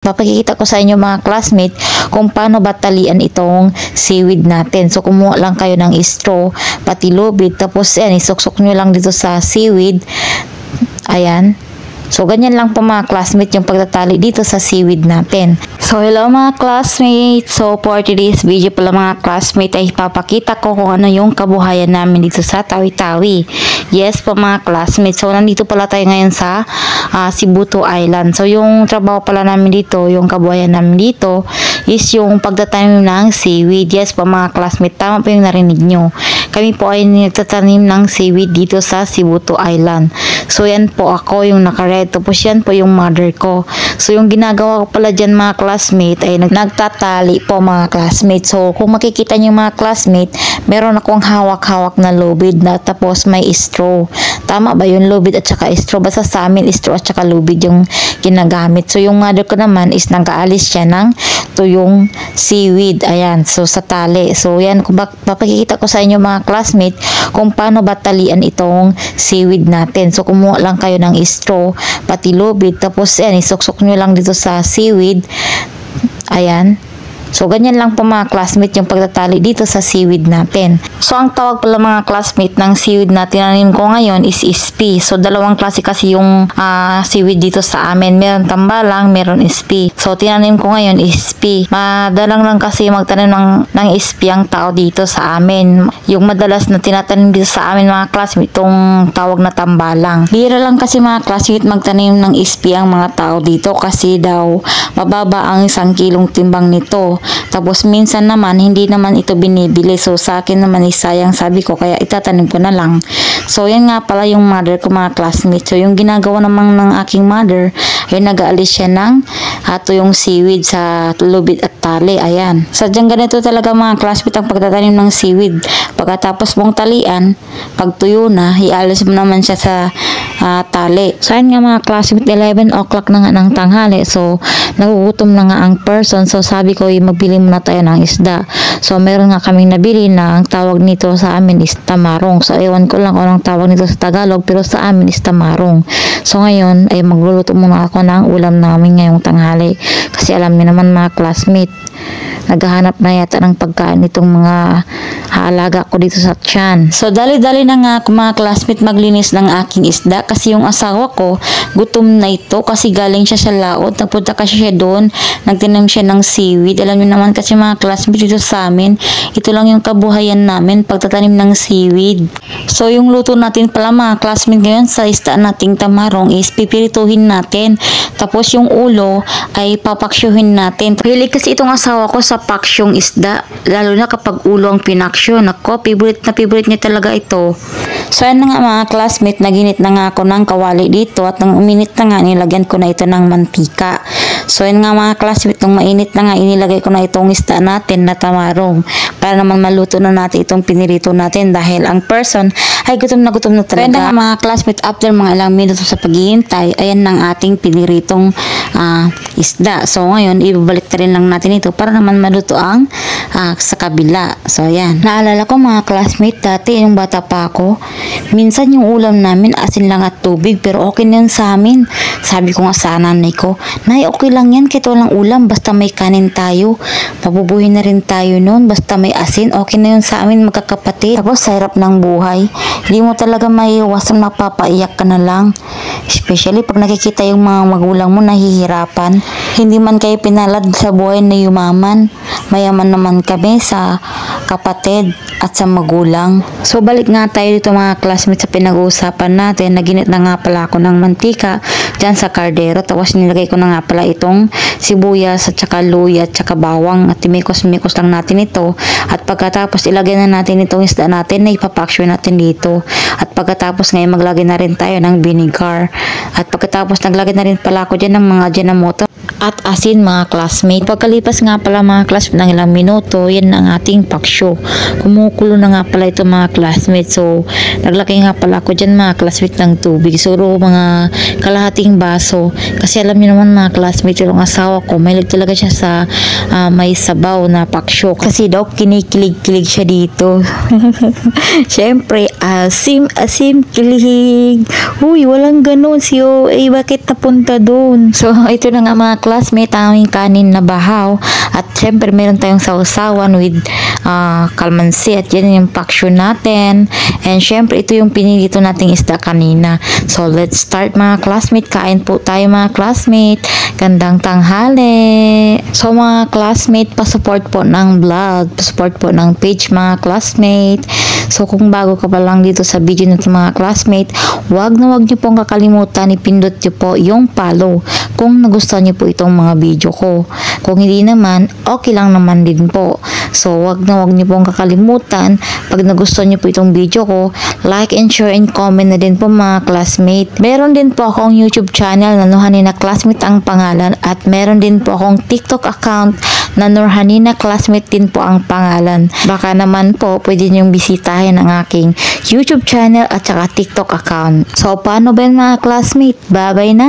Papakikita ko sa inyo mga classmate kung paano batalian itong seaweed natin. So kumuha lang kayo ng straw, pati lubid, tapos yan, isuksok nyo lang dito sa seaweed. Ayan. So ganyan lang po mga classmate yung pagtatali dito sa seaweed natin. So hello mga classmates. So for today's video pala mga classmate ay ipapakita ko kung ano yung kabuhayan namin dito sa Tawi-Tawi. Yes po mga classmates. So nandito pala tayo ngayon sa Sibuto Island. So yung trabaho pala namin dito, yung kabuhayan namin dito is yung pagtatanim ng seaweed. Yes po mga classmate. Tama po yung narinig nyo. Kami po ay nagtatanim ng seaweed dito sa Sibuto Island. So yan po ako yung nakared. Tapos yan po yung mother ko. So yung ginagawa ko pala dyan mga classmate ay nagtatali po mga classmate. So kung makikita nyo mga classmate, meron akong hawak-hawak na lubid na tapos may straw. Tama ba yung lubid at saka straw? Basta sa amin straw at saka lubid yung ginagamit. So yung mother ko naman is nag-aalis siya ng tuyong seaweed. Ayan. So sa tali. So yan, kung papakikita ko sa inyo mga classmate kung paano batalian itong seaweed natin. So kumuha lang kayo ng straw, pati lubid, tapos yan, isuksok nyo lang dito sa seaweed. Ayan. So, ganyan lang po mga classmate yung pagtatali dito sa seaweed natin. So, ang tawag pala mga classmate ng seaweed na tinanim ko ngayon is ispi. So, dalawang klase kasi yung seaweed dito sa amin. Meron tambalang, meron ispi. So, tinanim ko ngayon ispi. Madalang lang kasi magtanim ng ispi ang tao dito sa amin. Yung madalas na tinatanim dito sa amin mga classmate, itong tawag na tambalang. Bira lang kasi mga classmate magtanim ng ispi ang mga tao dito kasi daw mababa ang 1 kilong timbang nito. Tapos minsan naman hindi naman ito binibili. So sa akin naman is sayang, sabi ko, kaya itatanim ko na lang. So yan nga pala yung mother ko mga classmates. So yung ginagawa naman ng aking mother ay nag-aalis siya ng yung seaweed sa lubid at tali. Ayan. Sadyang ganito talaga mga classmates ang pagtatanim ng seaweed. Pagkatapos mong talian, pag tuyo na, ialis mo naman siya sa tali. So ayan nga mga classmates, 11 o'clock na nga ng tanghali. So nagugutom na nga ang person. So sabi ko, magbili muna tayo ng isda. So meron nga kaming nabili na ang tawag nito sa amin is tamarong. So ewan ko lang kung anong tawag nito sa Tagalog, pero sa amin is tamarong. So ngayon ay magluluto muna ako ng ulam namin ngayong tanghali. Kasi alam niyo naman mga classmate, naghahanap na yata ng pagkain itong mga haalaga ko dito sa tiyan. So dali-dali na nga ako mga classmate maglinis ng aking isda kasi yung asawa ko gutom na ito kasi galing siya sa laot. Nagpunta kasi siya doon, nagtanim siya ng seaweed. Alam niyo naman kasi mga classmate dito sa amin, ito lang yung kabuhayan namin, pagtatanim ng seaweed. So yung luto natin pala mga classmate ngayon sa isda nating tamarong is pipirituhin natin. Tapos yung ulo ay papaksyuhin natin. Hilig kasi itong asawa ko sa paksyong isda, lalo na kapag ulo ang pinaksyo. Nako, favorite na favorite niya talaga ito. So yan na nga mga classmate, naginit na nga ako ng kawali dito at nang uminit na nga, nilagyan ko na ito ng mantika. So yan nga mga classmate, nung mainit na nga, inilagay ko na itong isda natin na tamarong para naman maluto na natin itong pinirito natin dahil ang person ay gutom na talaga. So yan na nga mga classmate, after mga ilang minuto sa paghihintay, ayan ng ating piniritong isda. So ngayon, ibabalik na rin lang natin ito para naman maluto ang sa kabila. So ayan. Naalala ko mga classmate, dati yung bata pa ako, minsan yung ulam namin asin lang at tubig, pero okay na yun sa amin. Sabi ko nga sa nanay ko, nay, okay lang yan, kito lang ulam, basta may kanin tayo. Pabubuhin na rin tayo noon, basta may asin, okay na yun sa amin magkakapatid. Tapos sa hirap ng buhay, hindi mo talaga maiiwasan, mapapaiyak ka na lang. Especially pag nakikita yung mga magulang mo nahihirapan. Hindi man kayo pinalad sa buhay na yumaman, mayaman naman kami sa kapatid at sa magulang. So balik nga tayo dito mga classmates sa pinag-uusapan natin. Naginit na nga pala ako ng mantika dyan sa kardero. Tapos nilagay ko na nga pala itong sibuyas at saka luya at saka bawang at timikos-mikos lang natin ito. At pagkatapos ilagay na natin itong isda natin na ipapaksyo natin dito. At pagkatapos ngayon maglagay na rin tayo ng vinegar. At pagkatapos naglagay na rin pala ako dyan ng mga Ajinomoto at asin mga classmate. Pagkalipas nga pala mga classmate ng ilang minuto, yan ang ating paksyo. Kumukulo na nga pala ito mga classmate. So naglagay nga pala ako dyan mga classmate ng tubig. So mga kalahating baso. Kasi alam niyo naman mga classmate, yung asawa ko, mahilig talaga siya sa may sabaw na paksyo. Kasi daw kinikilig-kilig siya dito. Siyempre, asim Asim, kilig. Uy, walang ganun si OA. Bakit napunta dun? So, ito na nga mga classmate, aming kanin na bahaw. At syempre, meron tayong sausawan with kalmansi. At yan yung paksyon natin. And syempre, ito yung pinilito nating isda kanina. So, let's start mga classmate. Kain po tayo mga classmate. Gandang tanghali. So, mga classmate, pa-support po ng vlog. Pa-support po ng page mga classmate. So, kung bago ka pa lang dito sa video na ito mga classmate, wag niyo pong kakalimutan, ipindot niyo po yung follow kung nagustuhan niyo po itong mga video ko. Kung hindi naman, okay lang naman din po. So, wag niyo pong kakalimutan, pag nagustuhan niyo po itong video ko, like and share and comment na din po mga classmate. Meron din po akong YouTube channel na Nurhanina Classmate ang pangalan, at meron din po akong TikTok account na Nurhanina Classmate din po ang pangalan. Baka naman po pwede niyong bisitahin ang aking YouTube channel at saka TikTok account. So, paano ba yun mga classmate? Bye-bye na!